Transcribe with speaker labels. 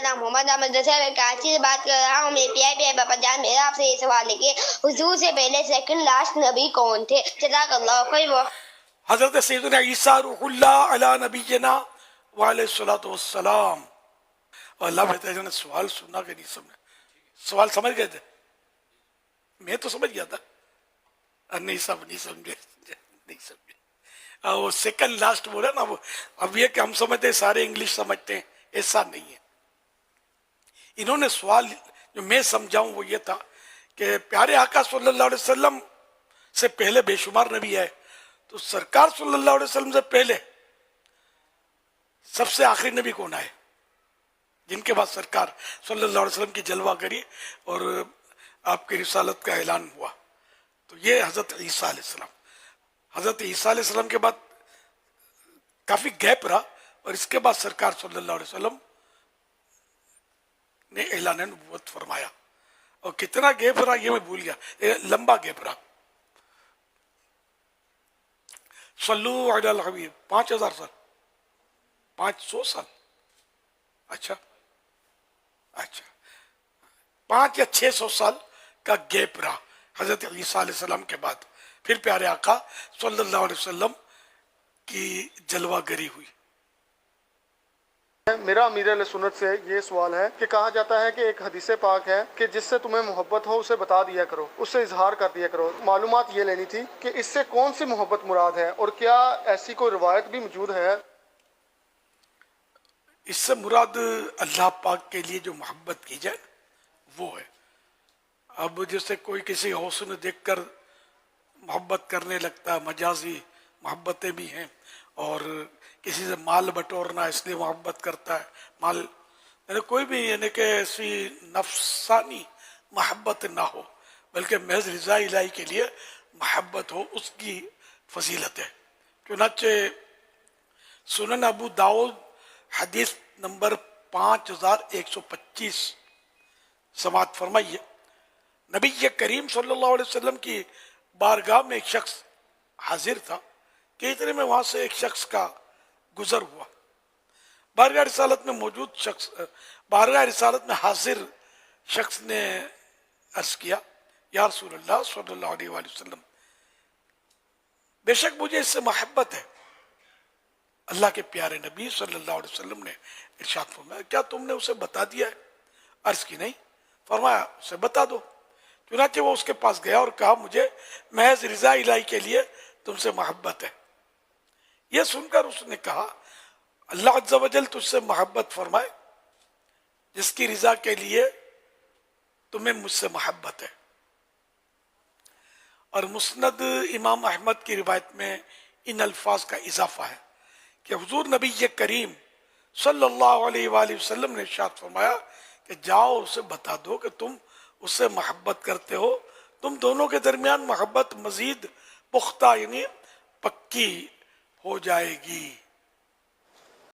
Speaker 1: نام محمد احمد جیسے میں کراچی سے بات کر رہا ہوں. میرے پیارے پیارے باپا جان, میرا آپ سے یہ سوال ہے کہ حضور سے پہلے سیکنڈ لاسٹ نبی کون تھے؟ جزاک اللہ خیر.
Speaker 2: حضرت سیدنا عیسیٰ روح اللہ علی نبینا وعلیہ الصلوۃ والسلام. اور اللہ بہتر ہے, سوال سننا کہ نہیں سمجھا؟ سوال سمجھ گئے تھے؟ میں تو سمجھ گیا تھا. نہیں سب نہیں سمجھے, نہیں سمجھے. وہ سیکنڈ لاسٹ بولا نا, وہ اب یہ کہ ہم سمجھتے سارے انگلش سمجھتے ہیں, ایسا نہیں ہے. انہوں نے سوال جو میں سمجھاؤں وہ یہ تھا کہ پیارے آقا صلی اللہ علیہ وسلم سے پہلے بے شمار نبی ہے, تو سرکار صلی اللہ علیہ وسلم سے پہلے سب سے آخری نبی کون آئے جن کے بعد سرکار صلی اللہ علیہ وسلم کی جلوہ گری اور آپ کی رسالت کا اعلان ہوا؟ تو یہ حضرت عیسیٰ علیہ السلام. حضرت عیسیٰ علیہ السلام کے بعد کافی گیپ رہا, اور اس کے بعد سرکار صلی اللہ علیہ وسلم نے اعلان نبوت فرمایا. اور کتنا گیپ رہا یہ میں بھول گیا, لمبا گیپ رہا. صلو علی الحبیب 5000 سال, 500 سال. اچھا 500 یا 600 سال کا گیپ رہا حضرت عیسیٰ علیہ السلام کے بعد. پھر پیارے آقا صلی اللہ علیہ وسلم کی جلوہ گری ہوئی.
Speaker 3: میرا امیر اہل سنت سے یہ سوال ہے کہ کہا جاتا ہے کہ ایک حدیث پاک ہے کہ جس سے تمہیں محبت ہو اسے بتا دیا کرو, اس سے اظہار کر دیا کرو. معلومات یہ لینی تھی کہ اس سے کون سی محبت مراد ہے, اور کیا ایسی کوئی روایت بھی موجود ہے؟
Speaker 2: اس سے مراد اللہ پاک کے لیے جو محبت کی جائے وہ ہے. اب جیسے کوئی کسی حسن دیکھ کر محبت کرنے لگتا ہے, مجازی محبتیں بھی ہیں, اور کسی سے مال بٹورنا اس لیے محبت کرتا ہے. مال یعنی کوئی بھی یعنی کہ ایسی نفسانی محبت نہ ہو, بلکہ محض رضا الہی کے لیے محبت ہو, اس کی فضیلت ہے. چنانچہ سنن ابو داؤد حدیث نمبر 5125 سماعت فرمائیے. نبی کریم صلی اللہ علیہ وسلم کی بارگاہ میں ایک شخص حاضر تھا کہ اتنے میں وہاں سے ایک شخص کا گزر ہوا. بارگاہ رسالت میں موجود شخص, بارگاہ رسالت میں حاضر شخص نے عرض کیا, یا رسول اللہ صلی اللہ علیہ وآلہ وسلم, بے شک مجھے اس سے محبت ہے. اللہ کے پیارے نبی صلی اللہ علیہ وسلم نے ارشاد فرمایا, کیا تم نے اسے بتا دیا ہے؟ عرض کی نہیں. فرمایا اسے بتا دو. چنانچہ وہ اس کے پاس گیا اور کہا, مجھے محض رضا الہی کے لیے تم سے محبت ہے. یہ سن کر اس نے کہا, اللہ عز و جل تجھ سے محبت فرمائے جس کی رضا کے لیے تمہیں مجھ سے محبت ہے. اور مسند امام احمد کی روایت میں ان الفاظ کا اضافہ ہے کہ حضور نبی کریم صلی اللہ علیہ وآلہ وسلم نے ارشاد فرمایا کہ جاؤ اسے بتا دو کہ تم اس سے محبت کرتے ہو, تم دونوں کے درمیان محبت مزید پختہ یعنی پکی ہو جائے گی.